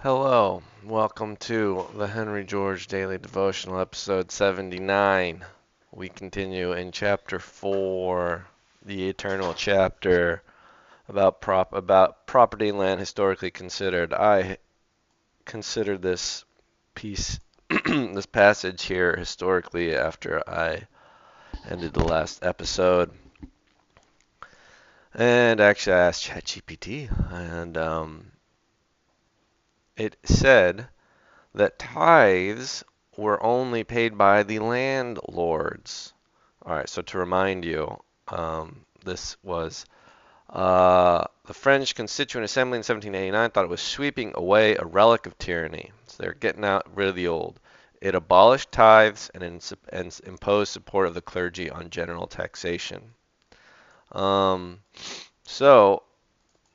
Hello, welcome to the Henry George Daily Devotional, episode 79. We continue in chapter 4, the eternal chapter about property and land historically considered. I considered this piece, this passage here historically after I ended the last episode. And actually, I asked ChatGPT, and it said that tithes were only paid by the landlords. All right, so to remind you, this was the French Constituent Assembly in 1789 thought it was sweeping away a relic of tyranny. So they're getting rid of the old. It abolished tithes and imposed support of the clergy on general taxation. Um, so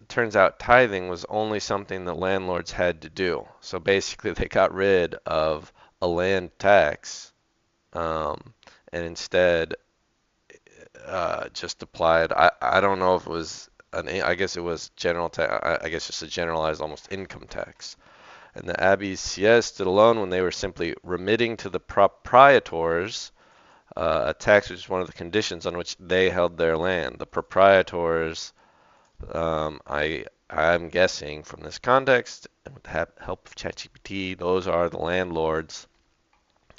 it turns out tithing was only something that landlords had to do. So basically, they got rid of a land tax um, and instead just applied. I don't know if it was I guess it was general tax. I guess just a generalized almost income tax. And the abbe's siège stood alone when they were simply remitting to the proprietors a tax which is one of the conditions on which they held their land. The proprietors I'm guessing from this context, and with the help of ChatGPT, those are the landlords,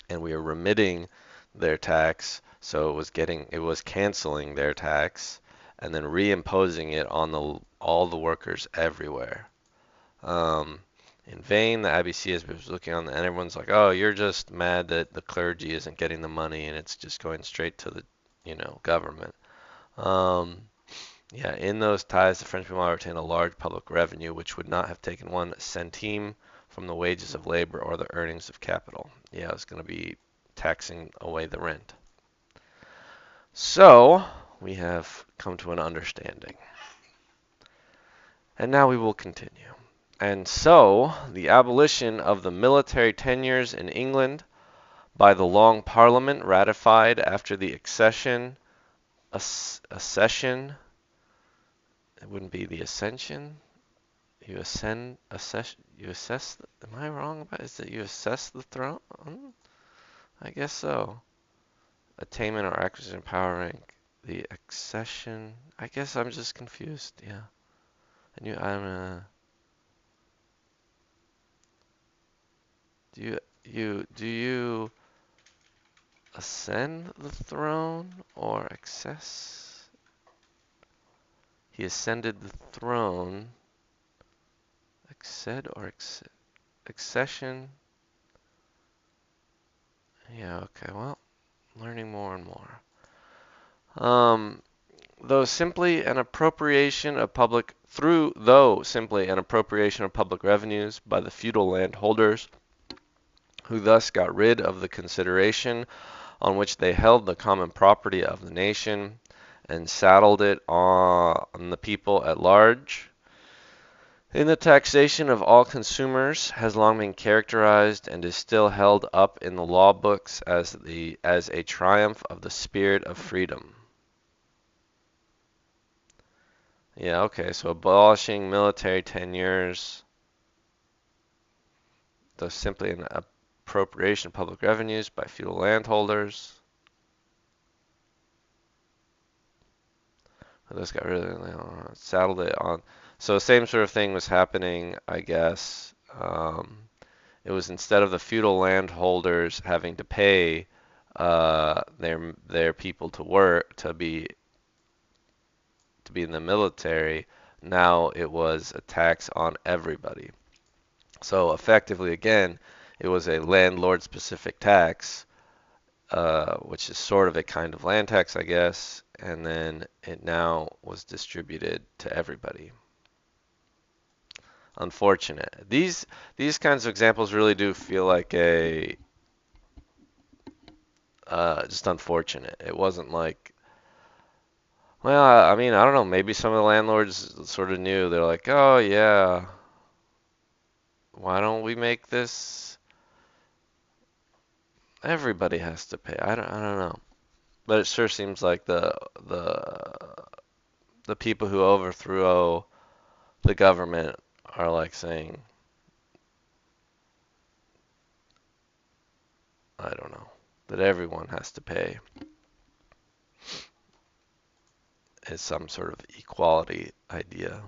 and we are remitting their tax. So it was canceling their tax and then reimposing it on all the workers everywhere. Um, in vain, the IBC was looking on, and everyone's like, "Oh, you're just mad that the clergy isn't getting the money, and it's just going straight to the, government." Um, Yeah, in those ties, the French meanwhile retained a large public revenue, which would not have taken one centime from the wages of labor or the earnings of capital. Yeah, it's going to be taxing away the rent. So, we have come to an understanding. And now we will continue. And so, the abolition of the military tenures in England by the Long Parliament ratified after the accession, it wouldn't be the ascension, you assess, am I wrong about, is that you assess the throne? I guess so. Attainment or acquisition of power rank, the accession, I guess I'm just confused, yeah. Do you ascend the throne or access? He ascended the throne, accession, yeah, okay, well, learning more and more. Um, Though simply an appropriation of public revenues by the feudal landholders, who thus got rid of the consideration on which they held the common property of the nation and saddled it on the people at large. In the taxation of all consumers has long been characterized and is still held up in the law books as a triumph of the spirit of freedom. Yeah, okay, so abolishing military tenures, though simply an appropriation of public revenues by feudal landholders. This got rid of it, saddled it on. So same sort of thing was happening, I guess. It was instead of the feudal landholders having to pay their people to work to be in the military, now it was a tax on everybody. So effectively, again, it was a landlord-specific tax, which is sort of a kind of land tax, I guess, and then it now was distributed to everybody. Unfortunate. These kinds of examples really do feel like a just unfortunate. It wasn't like, well, I mean, I don't know. Maybe some of the landlords sort of knew. They're like, oh yeah, why don't we make this? Everybody has to pay. I don't know. But it sure seems like the people who overthrew the government are like saying, I don't know, that everyone has to pay is some sort of equality idea.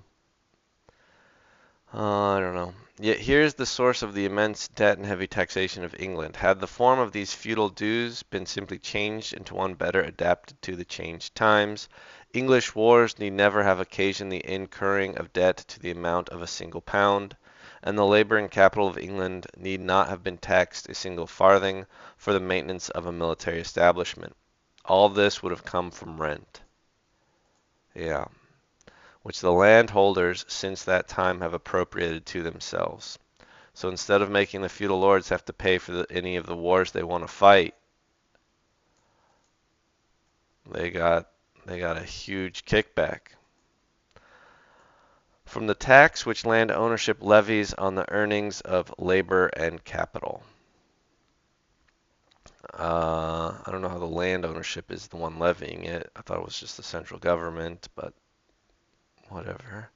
I don't know. Yet here's the source of the immense debt and heavy taxation of England. Had the form of these feudal dues been simply changed into one better adapted to the changed times, English wars need never have occasioned the incurring of debt to the amount of a single pound, and the laboring capital of England need not have been taxed a single farthing for the maintenance of a military establishment. All this would have come from rent. Yeah. Which the landholders since that time have appropriated to themselves. So instead of making the feudal lords have to pay for any of the wars they want to fight, they got a huge kickback from the tax which land ownership levies on the earnings of labor and capital. I don't know how the land ownership is the one levying it. I thought it was just the central government, but whatever.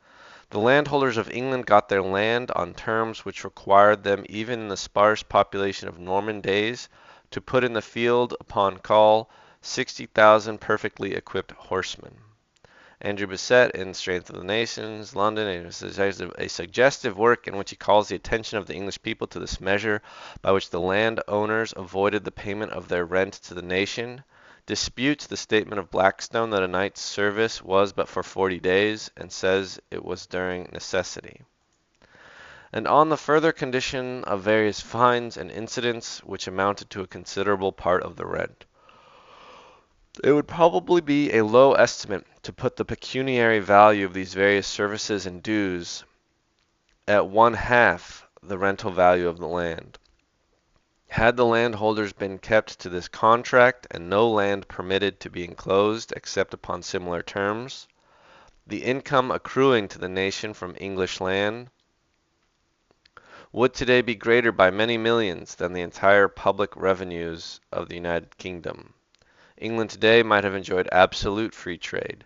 The landholders of England got their land on terms which required them, even in the sparse population of Norman days, to put in the field upon call 60,000 perfectly equipped horsemen. Andrew Bissett, in Strength of the Nations, London, a suggestive work in which he calls the attention of the English people to this measure by which the landowners avoided the payment of their rent to the nation, disputes the statement of Blackstone that a knight's service was but for 40 days, and says it was during necessity. And on the further condition of various fines and incidents which amounted to a considerable part of the rent. It would probably be a low estimate to put the pecuniary value of these various services and dues at one half the rental value of the land. Had the landholders been kept to this contract and no land permitted to be enclosed except upon similar terms, the income accruing to the nation from English land would today be greater by many millions than the entire public revenues of the United Kingdom. England today might have enjoyed absolute free trade.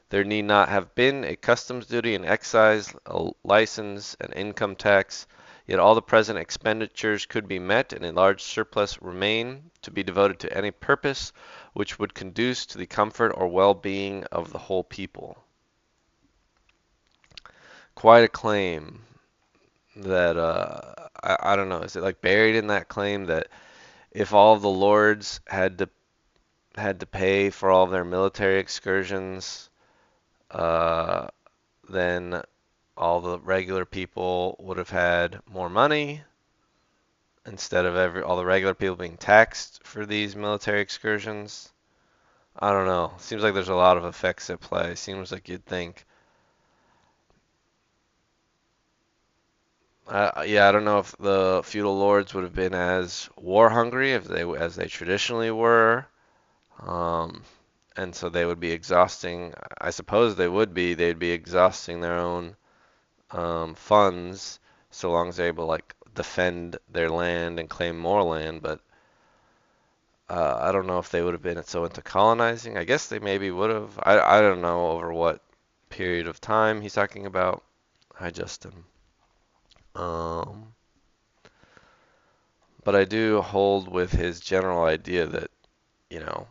There need not have been a customs duty, an excise, a license, an income tax, yet all the present expenditures could be met and a large surplus remain to be devoted to any purpose which would conduce to the comfort or well-being of the whole people. Quite a claim that, I don't know, is it like buried in that claim that if all of the lords had to pay for all of their military excursions, uh, then all the regular people would have had more money instead of all the regular people being taxed for these military excursions. I don't know. Seems like there's a lot of effects at play. Seems like you'd think. Yeah, I don't know if the feudal lords would have been as war hungry as they traditionally were. Um, and so they would be exhausting. I suppose they would be. They'd be exhausting their own funds so long as they're able to like defend their land and claim more land. But I don't know if they would have been so into colonizing. I guess they maybe would have. I don't know over what period of time he's talking about. Hi, Justin. Um, but I do hold with his general idea that, you know,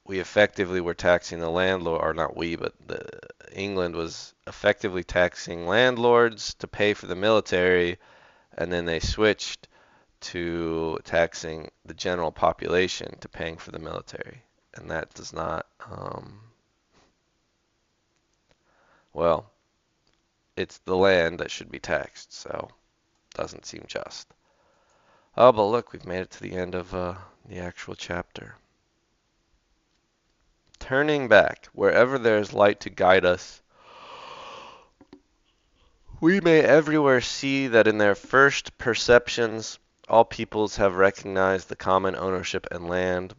we effectively were taxing the landlord, or not we, but England was effectively taxing landlords to pay for the military, and then they switched to taxing the general population to paying for the military. And that does not, well, it's the land that should be taxed, so it doesn't seem just. Oh, but look, we've made it to the end of the actual chapter. Turning back, wherever there is light to guide us, we may everywhere see that in their first perceptions all peoples have recognized the common ownership in land,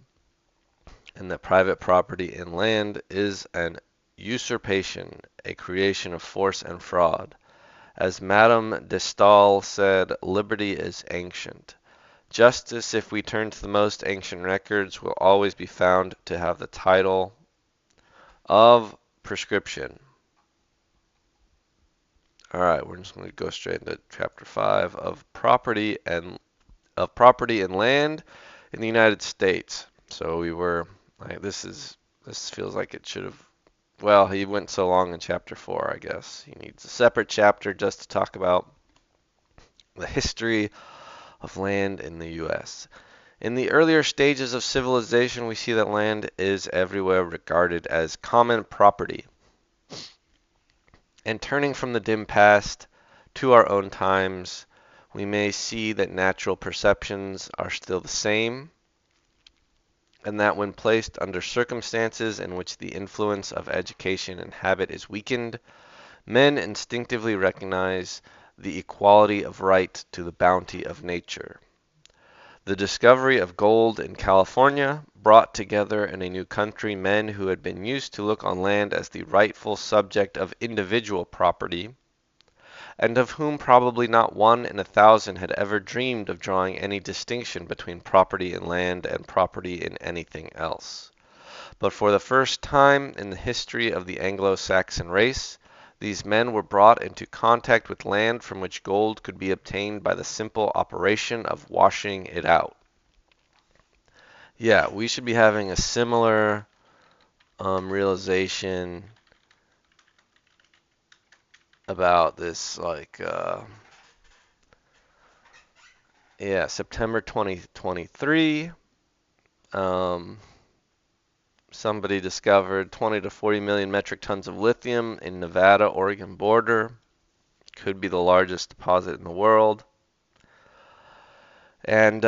and that private property in land is an usurpation, a creation of force and fraud. As Madame de Staël said, liberty is ancient. Justice, if we turn to the most ancient records, will always be found to have the title of prescription. All right, we're just going to go straight into chapter 5 of property and land. in the United States. So we were like, this feels like it should have. Well, he went so long in chapter 4, I guess. He needs a separate chapter just to talk about the history of land in the U.S. In the earlier stages of civilization, we see that land is everywhere regarded as common property. And turning from the dim past to our own times, we may see that natural perceptions are still the same, and that when placed under circumstances in which the influence of education and habit is weakened, men instinctively recognize the equality of right to the bounty of nature. The discovery of gold in California brought together in a new country men who had been used to look on land as the rightful subject of individual property, and of whom probably not one in 1,000 had ever dreamed of drawing any distinction between property in land and property in anything else. But for the first time in the history of the Anglo-Saxon race, these men were brought into contact with land from which gold could be obtained by the simple operation of washing it out. Yeah, we should be having a similar realization about this, like, yeah, September 2023. Somebody discovered 20 to 40 million metric tons of lithium in Nevada-Oregon border. Could be the largest deposit in the world. And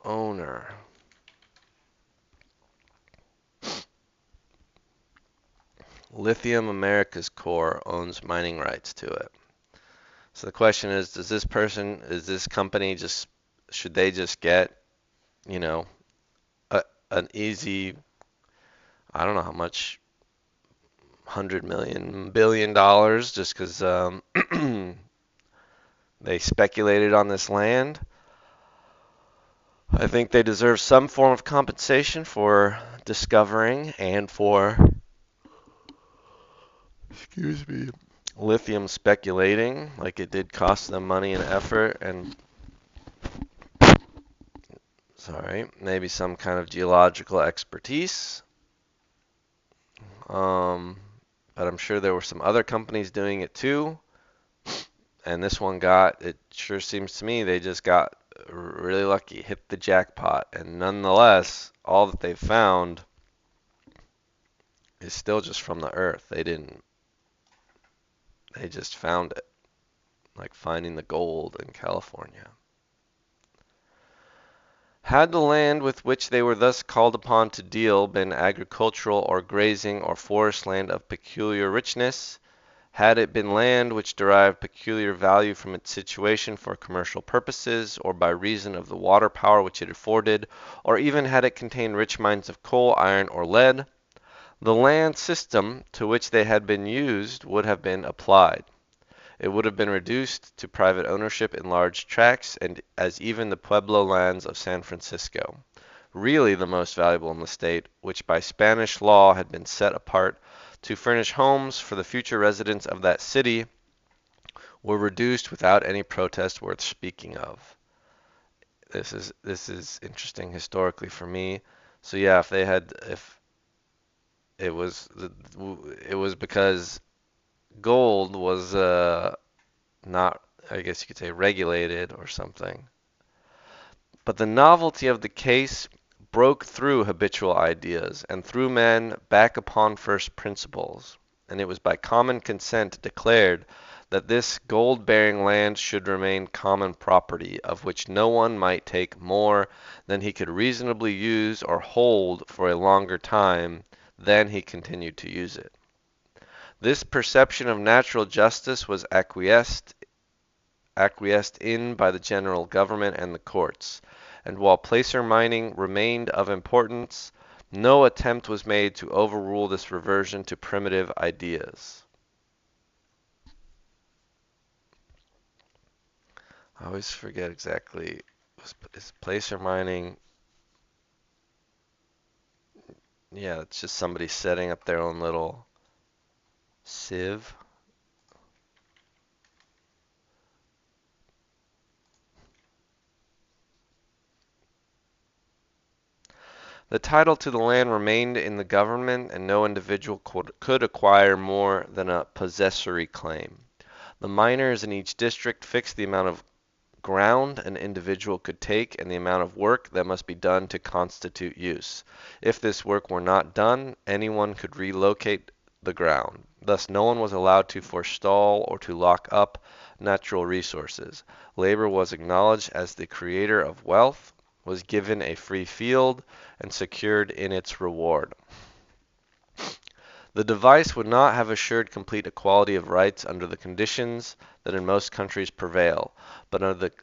owner. Lithium Americas Core owns mining rights to it. So the question is, is this company should they just get, you know, an easy, I don't know how much, 100 million, $1 billion just because they speculated on this land? I think they deserve some form of compensation for discovering and for, excuse me, lithium speculating. Like, it did cost them money and effort, and sorry, maybe some kind of geological expertise. Um, but I'm sure there were some other companies doing it too. And this one it sure seems to me they just got really lucky, hit the jackpot. And nonetheless, all that they found is still just from the earth. They just found it, like finding the gold in California. Had the land with which they were thus called upon to deal been agricultural or grazing or forest land of peculiar richness, had it been land which derived peculiar value from its situation for commercial purposes, or by reason of the water power which it afforded, or even had it contained rich mines of coal, iron, or lead, the land system to which they had been used would have been applied. It would have been reduced to private ownership in large tracts, and as even the Pueblo lands of San Francisco, really the most valuable in the state, which by Spanish law had been set apart to furnish homes for the future residents of that city, were reduced without any protest worth speaking of. This is interesting historically for me. So yeah, if it was it was because gold was not, I guess you could say, regulated or something. But the novelty of the case broke through habitual ideas and threw men back upon first principles, and it was by common consent declared that this gold-bearing land should remain common property, of which no one might take more than he could reasonably use or hold for a longer time than he continued to use it. This perception of natural justice was acquiesced in by the general government and the courts, and while placer mining remained of importance, no attempt was made to overrule this reversion to primitive ideas. I always forget exactly, is placer mining, yeah, it's just somebody setting up their own little sieve. The title to the land remained in the government, and no individual could acquire more than a possessory claim. The miners in each district fixed the amount of ground an individual could take and the amount of work that must be done to constitute use. If this work were not done, anyone could relocate the ground. Thus, no one was allowed to forestall or to lock up natural resources. Labor was acknowledged as the creator of wealth, was given a free field, and secured in its reward. The device would not have assured complete equality of rights under the conditions that in most countries prevail, but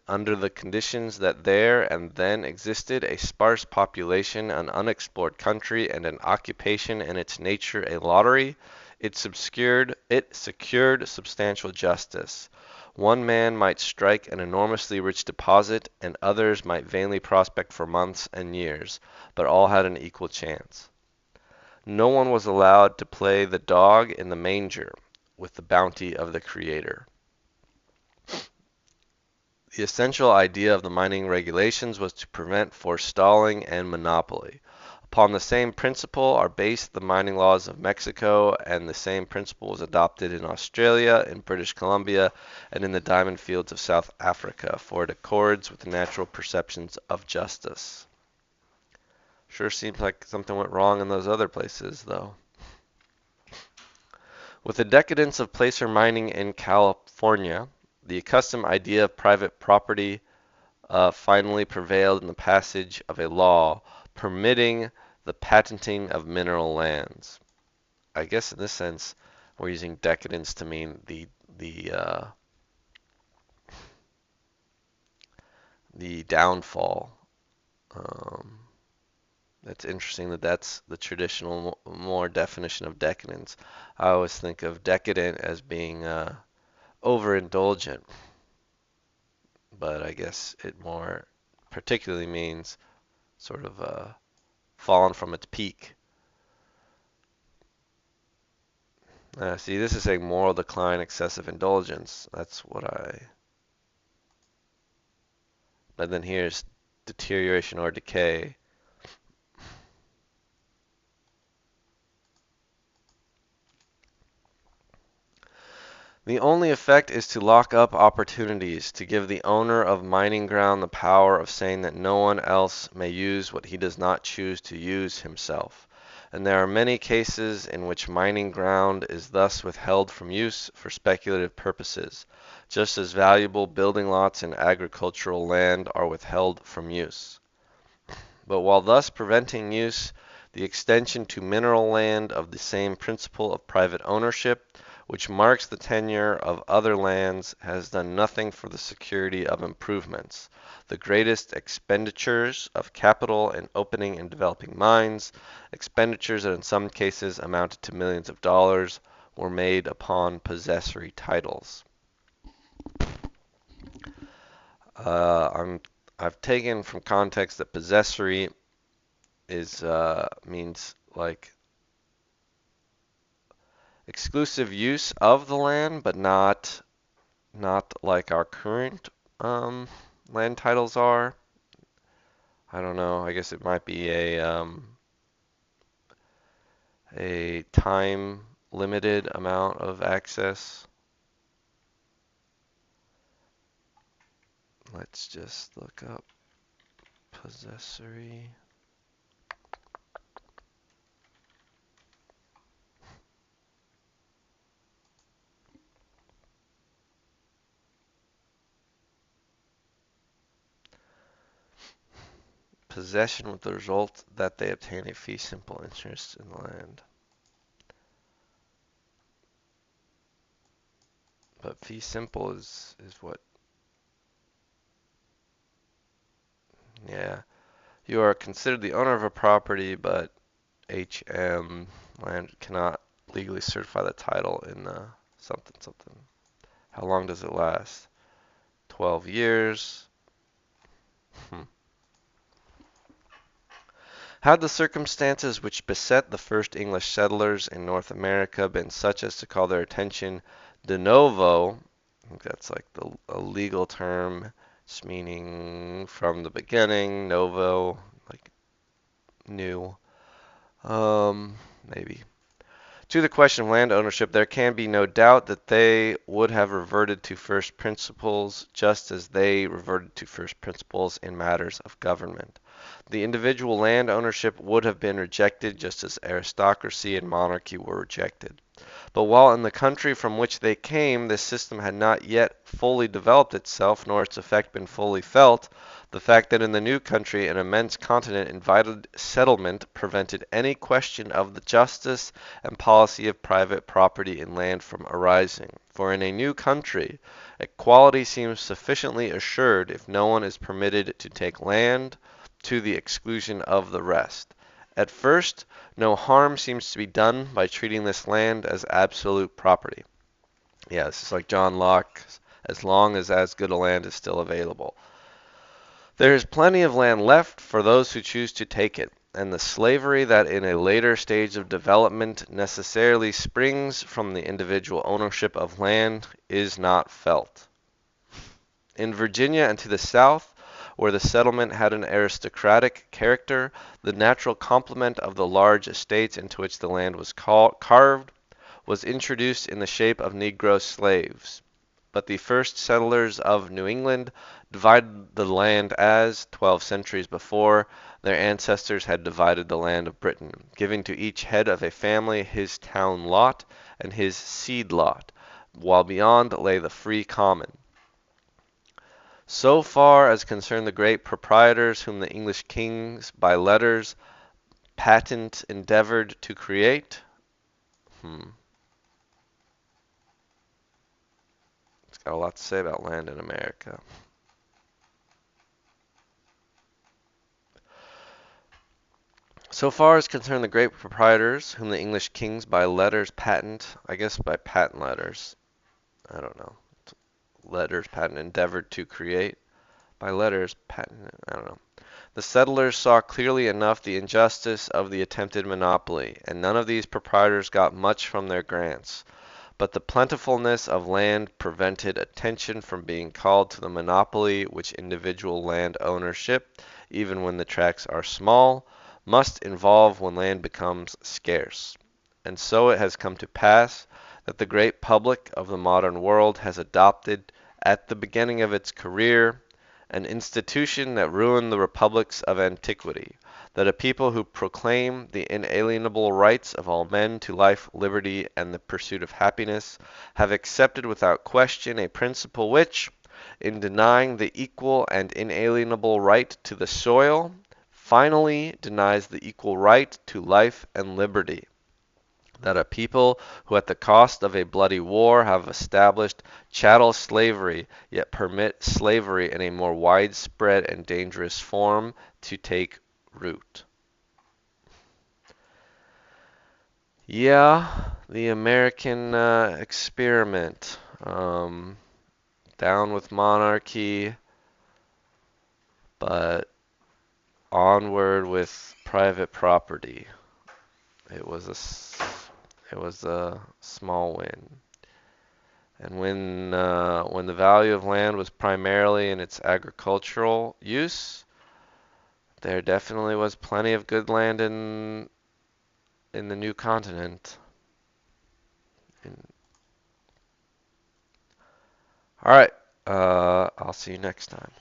under the conditions that there and then existed a sparse population, an unexplored country, and an occupation in its nature a lottery, it secured substantial justice. One man might strike an enormously rich deposit, and others might vainly prospect for months and years, but all had an equal chance. No one was allowed to play the dog in the manger with the bounty of the Creator. The essential idea of the mining regulations was to prevent forestalling and monopoly. Upon the same principle are based the mining laws of Mexico, and the same principle was adopted in Australia, in British Columbia, and in the diamond fields of South Africa, for it accords with the natural perceptions of justice. Sure seems like something went wrong in those other places, though. With the decadence of placer mining in California, the accustomed idea of private property finally prevailed in the passage of a law permitting the patenting of mineral lands. I guess in this sense, we're using decadence to mean the downfall. It's interesting that that's the traditional more definition of decadence. I always think of decadent as being overindulgent, but I guess it more particularly means sort of fallen from its peak. See, this is saying moral decline, excessive indulgence. That's what I. But then here's deterioration or decay. The only effect is to lock up opportunities, to give the owner of mining ground the power of saying that no one else may use what he does not choose to use himself. And there are many cases in which mining ground is thus withheld from use for speculative purposes, just as valuable building lots and agricultural land are withheld from use. But while thus preventing use, the extension to mineral land of the same principle of private ownership, which marks the tenure of other lands, has done nothing for the security of improvements. The greatest expenditures of capital in opening and developing mines, expenditures that in some cases amounted to millions of dollars, were made upon possessory titles. I've taken from context that possessory is means like exclusive use of the land, but not like our current land titles are. I don't know. I guess it might be a time limited amount of access. Let's just look up possessory. Possession with the result that they obtain a fee simple interest in the land. But fee simple is what? Yeah. You are considered the owner of a property, but HM land cannot legally certify the title in something something. How long does it last? 12 years. Had the circumstances which beset the first English settlers in North America been such as to call their attention de novo, I think that's like a legal term, it's meaning from the beginning, novo, like new. Maybe. To the question of land ownership, there can be no doubt that they would have reverted to first principles, just as they reverted to first principles in matters of government. The individual land ownership would have been rejected, just as aristocracy and monarchy were rejected. But while in the country from which they came this system had not yet fully developed itself, nor its effect been fully felt, the fact that in the new country an immense continent invited settlement prevented any question of the justice and policy of private property in land from arising. For in a new country, equality seems sufficiently assured if no one is permitted to take land to the exclusion of the rest. At first, no harm seems to be done by treating this land as absolute property. Yeah, this is like John Locke, as long as good a land is still available. There is plenty of land left for those who choose to take it, and the slavery that in a later stage of development necessarily springs from the individual ownership of land is not felt. In Virginia and to the south, where the settlement had an aristocratic character, the natural complement of the large estates into which the land was carved was introduced in the shape of Negro slaves. But the first settlers of New England divided the land as, 12 centuries before, their ancestors had divided the land of Britain, giving to each head of a family his town lot and his seed lot, while beyond lay the free common. So far as concerned the great proprietors whom the English kings by letters patent endeavored to create. It's got a lot to say about land in America. So far as concerned the great proprietors whom the English kings by letters patent, I guess by patent letters, I don't know, letters patent endeavored to create, by letters patent, I don't know. The settlers saw clearly enough the injustice of the attempted monopoly, and none of these proprietors got much from their grants. But the plentifulness of land prevented attention from being called to the monopoly which individual land ownership, even when the tracts are small, must involve when land becomes scarce. And so it has come to pass that the great public of the modern world has adopted, at the beginning of its career, an institution that ruined the republics of antiquity, that a people who proclaim the inalienable rights of all men to life, liberty, and the pursuit of happiness, have accepted without question a principle which, in denying the equal and inalienable right to the soil, finally denies the equal right to life and liberty. That a people who at the cost of a bloody war have established chattel slavery, yet permit slavery in a more widespread and dangerous form to take root. Yeah, the American experiment. Down with monarchy, but onward with private property. It was a small win. And when the value of land was primarily in its agricultural use, there definitely was plenty of good land in the new continent. All right, I'll see you next time.